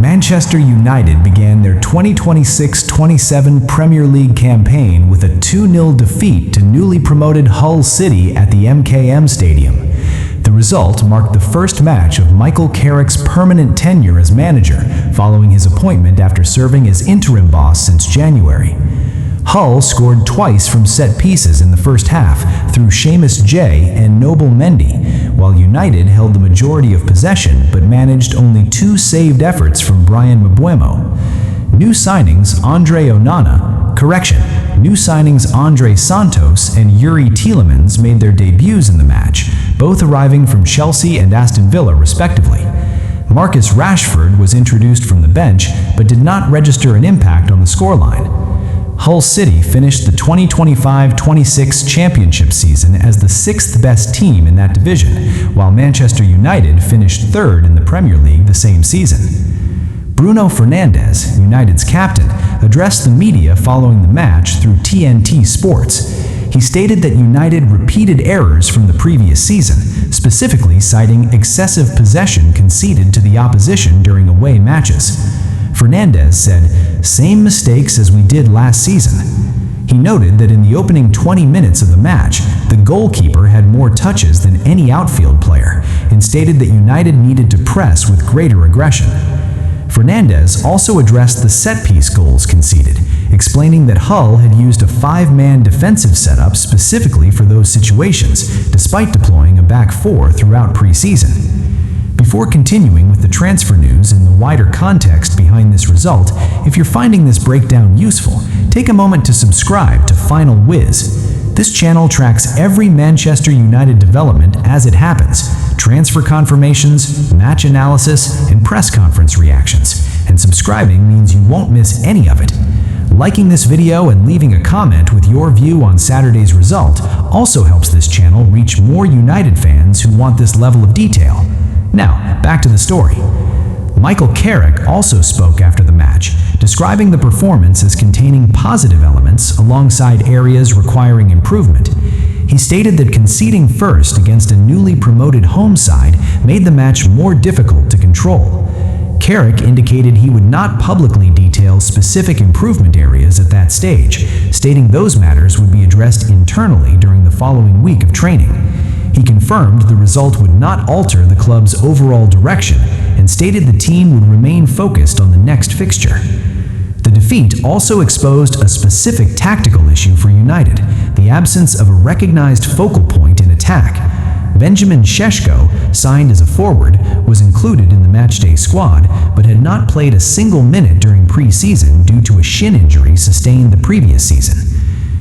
Manchester United began their 2026-27 Premier League campaign with a 2-0 defeat to newly promoted Hull City at the MKM Stadium. The result marked the first match of Michael Carrick's permanent tenure as manager, following his appointment after serving as interim boss since January. Hull scored twice from set pieces in the first half through Seamus J and Noble Mendy, while United held the majority of possession but managed only 2 saved efforts from Bryan Mbeumo. New signings Andre Santos and Yuri Tielemans made their debuts in the match, both arriving from Chelsea and Aston Villa respectively. Marcus Rashford was introduced from the bench but did not register an impact on the scoreline. Hull City finished the 2025-26 championship season as the 6th best team in that division, while Manchester United finished 3rd in the Premier League the same season. Bruno Fernandes, United's captain, addressed the media following the match through TNT Sports. He stated that United repeated errors from the previous season, specifically citing excessive possession conceded to the opposition during away matches. Fernandes said, "Same mistakes as we did last season." He noted that in the opening 20 minutes of the match, the goalkeeper had more touches than any outfield player, and stated that United needed to press with greater aggression. Fernandes also addressed the set-piece goals conceded, explaining that Hull had used a 5-man defensive setup specifically for those situations, despite deploying a back 4 throughout preseason. Before continuing with the transfer news and the wider context behind this result, if you're finding this breakdown useful, take a moment to subscribe to Final Whiz. This channel tracks every Manchester United development as it happens: transfer confirmations, match analysis, and press conference reactions. And subscribing means you won't miss any of it. Liking this video and leaving a comment with your view on Saturday's result also helps this channel reach more United fans who want this level of detail. Now, back to the story. Michael Carrick also spoke after the match, describing the performance as containing positive elements alongside areas requiring improvement. He stated that conceding first against a newly promoted home side made the match more difficult to control. Carrick indicated he would not publicly detail specific improvement areas at that stage, stating those matters would be addressed internally during the following week of training. He confirmed the result would not alter the club's overall direction and stated the team would remain focused on the next fixture. The defeat also exposed a specific tactical issue for United: the absence of a recognized focal point in attack. Benjamin Šeško, signed as a forward, was included in the matchday squad but had not played a single minute during pre-season due to a shin injury sustained the previous season.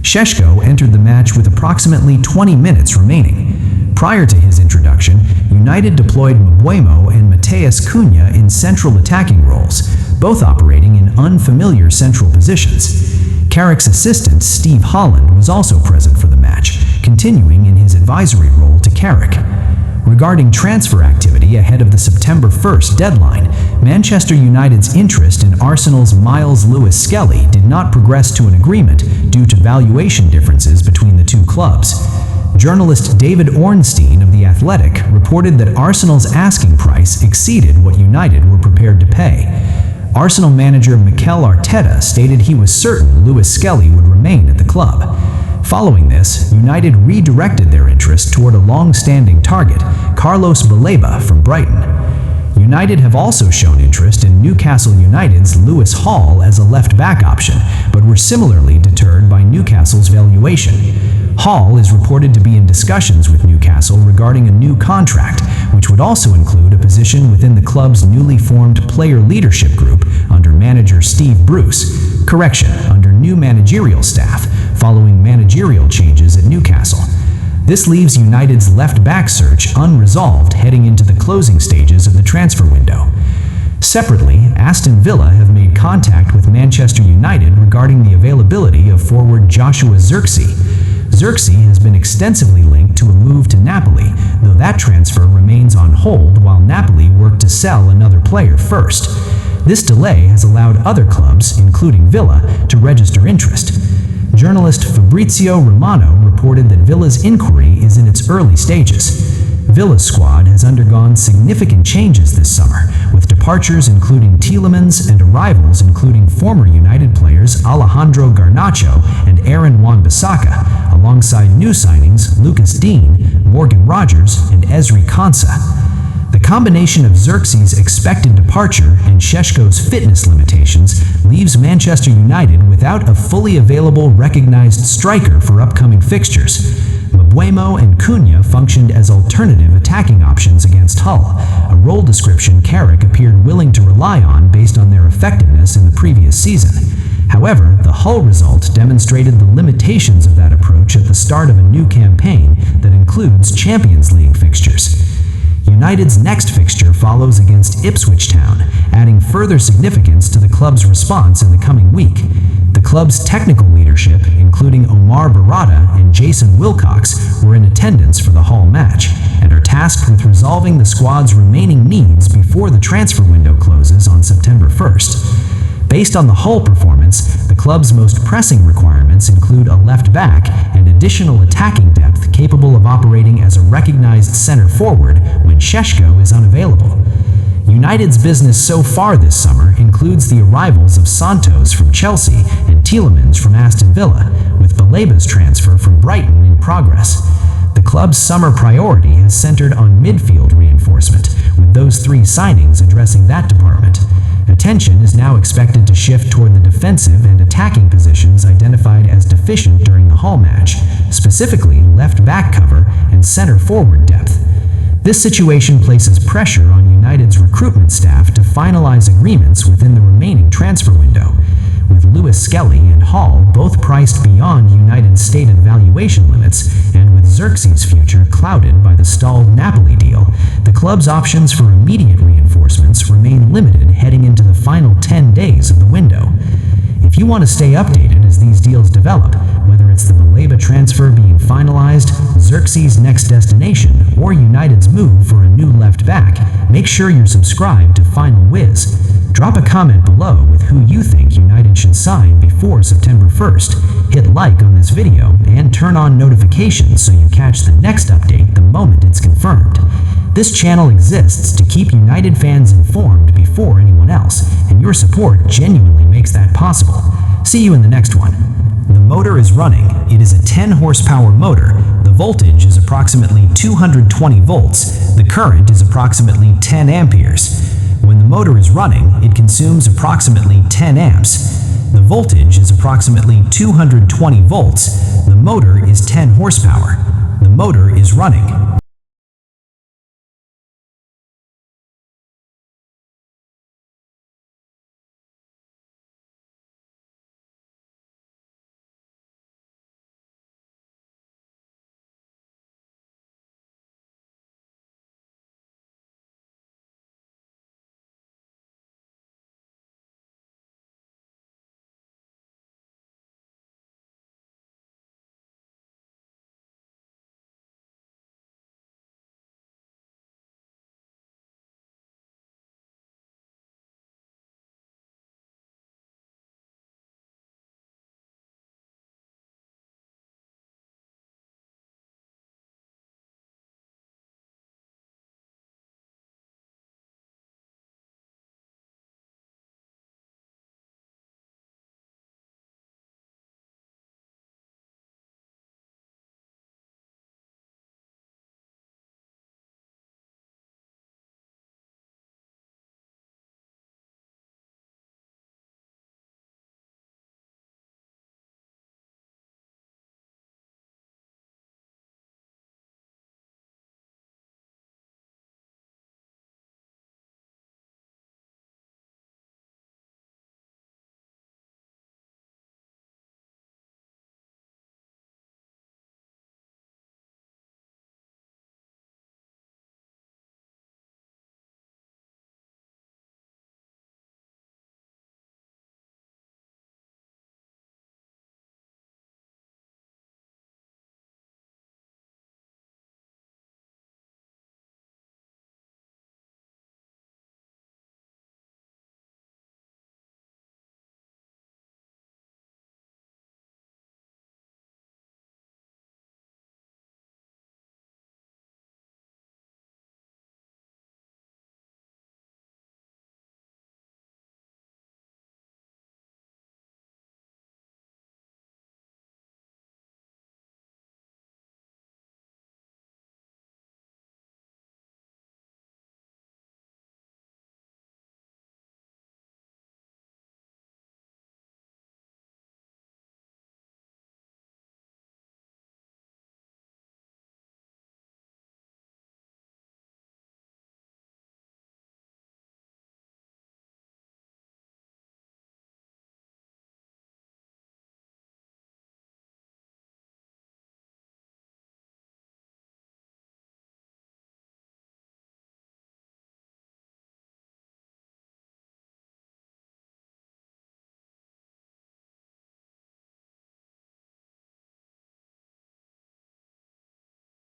Šeško entered the match with approximately 20 minutes remaining. Prior to his introduction, United deployed Mbeumo and Matheus Cunha in central attacking roles, both operating in unfamiliar central positions. Carrick's assistant, Steve Holland, was also present for the match, continuing in his advisory role to Carrick. Regarding transfer activity ahead of the September 1st deadline, Manchester United's interest in Arsenal's Myles Lewis-Skelly did not progress to an agreement due to valuation differences between the two clubs. Journalist David Ornstein of The Athletic reported that Arsenal's asking price exceeded what United were prepared to pay. Arsenal manager Mikel Arteta stated he was certain Lewis-Skelly would remain at the club. Following this, United redirected their interest toward a long-standing target, Carlos Baleba from Brighton. United have also shown interest in Newcastle United's Lewis Hall as a left-back option, but were similarly deterred by Newcastle's valuation. Hall is reported to be in discussions with Newcastle regarding a new contract, which would also include a position within the club's newly formed player leadership group under manager Steve Bruce. Under new managerial staff, following managerial changes at Newcastle. This leaves United's left-back search unresolved heading into the closing stages of the transfer window. Separately, Aston Villa have made contact with Manchester United regarding the availability of forward Joshua Zirkzee. Zirkzee has been extensively linked to a move to Napoli, though that transfer remains on hold while Napoli work to sell another player first. This delay has allowed other clubs, including Villa, to register interest. Journalist Fabrizio Romano reported that Villa's inquiry is in its early stages. Villa's squad has undergone significant changes this summer, with departures including Tielemans and arrivals including former United players Alejandro Garnacho and Aaron Wan-Bissaka, alongside new signings Lucas Digne, Morgan Rogers, and Ezri Konsa. The combination of Zirkzee's expected departure and Šeško's fitness limitations leaves Manchester United without a fully available recognized striker for upcoming fixtures. Mbeumo and Cunha functioned as alternative attacking options against Hull, a role description Carrick appeared willing to rely on based on their effectiveness in the previous season. However, the Hull result demonstrated the limitations of that approach at the start of a new campaign that includes Champions League fixtures. United's next fixture follows against Ipswich Town, adding further significance to the club's response in the coming week. The club's technical leadership, including Omar Barada and Jason Wilcox, were in attendance for the Hull match and are tasked with resolving the squad's remaining needs before the transfer window closes on September 1st. Based on the Hull performance, the club's most pressing requirements include a left back and additional attacking depth capable of operating as a recognized center forward when Šeško is unavailable. United's business so far this summer includes the arrivals of Santos from Chelsea and Tielemans from Aston Villa, with Baleba's transfer from Brighton in progress. The club's summer priority has centered on midfield reinforcement, with those three signings addressing that department. Attention is now expected to shift toward the defensive and attacking positions identified as deficient during the Hull match, specifically left back cover and center forward depth. This situation places pressure on United's recruitment staff to finalize agreements within the remaining transfer window. With Lewis-Skelly and Hall both priced beyond United's stated valuation limits, and with Zirkzee's future clouded by the stalled Napoli deal, the club's options for immediate reinforcements remain limited heading into the final 10 days of the window. If you want to stay updated as these deals develop, whether it's the Baleba transfer being finalized, Zirkzee's next destination, or United's move for a new left back, make sure you're subscribed to Final Whiz. Drop a comment below with who you think United should sign before September 1st. Hit like on this video and turn on notifications so you catch the next update the moment it's confirmed. This channel exists to keep United fans informed before anyone else, and your support genuinely makes that possible. See you in the next one. The motor is running. It is a 10 horsepower motor. The voltage is approximately 220 volts. The current is approximately 10 amperes. When the motor is running, it consumes approximately 10 amps. The voltage is approximately 220 volts. The motor is 10 horsepower. The motor is running.